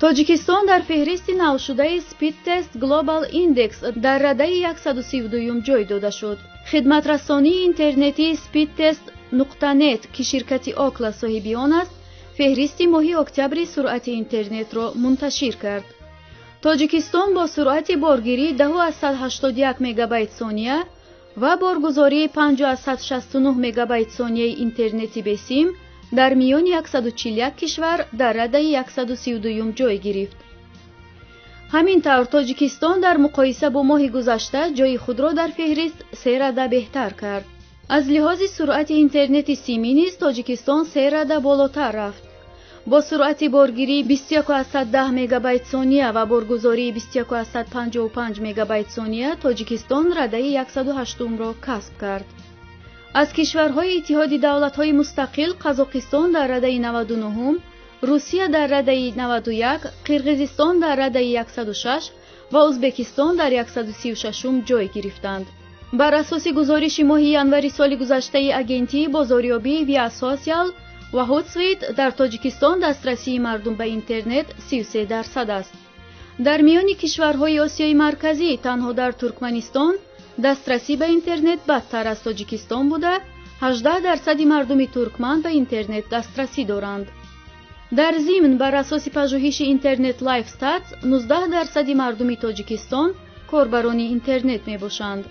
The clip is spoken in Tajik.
тоҷикистон дар феҳристи навшудаи Speed Test Global Index дар радаи 132 ҷой дода шуд. хидматрасонии интернетии speedtest.net ки ширкати Окла соҳиби он аст, феҳристи моҳи октябри суръати интернетро мунташир кард. тоҷикистон бо суръати боргирӣ 10,181 мегабайт сония ва боргузории 5,169 мегабайт сонияи интернети бесим дар миёни 141 кишвар дар радаи 132 ҷой гирифт. ҳамин тавр тоҷикистон дар муқоиса бо моҳи гузашта ҷойи худро дар феҳрист 3 рада беҳтар кард. аз лиҳози суръати интернети симӣ низ тоҷикистон 3 рада болотар рафт. бо суръати боргирии 21,10 мегабайт сония ва боргузории 21,55 мегабайт сония тоҷикистон радаи 108-ро касб кард. аз кишварҳои иттиҳоди давлатҳои мустақил Қазоқистон дар радаи 99, Русия дар радаи 91, Қирғизистон дар радаи 106 ва Узбекистон дар 136 ҷой гирифтанд. бар асоси гузориши моҳи январи соли гузаштаи агентии бозорёбии Via Social ва Hootsuite дар тоҷикистон дастрасии мардум ба интернет 33% аст. дар миёни кишварҳои Осиёи марказӣ танҳо дар Туркманистон дастрасӣ ба интернет бадтар аз Тоҷикистон буда, 18% мардуми туркман ба интернет дастрасӣ доранд. дар зимн бар асоси пажӯҳиши Internet Life Stats 19% мардуми Тоҷикистон корбарони интернет мебошанд.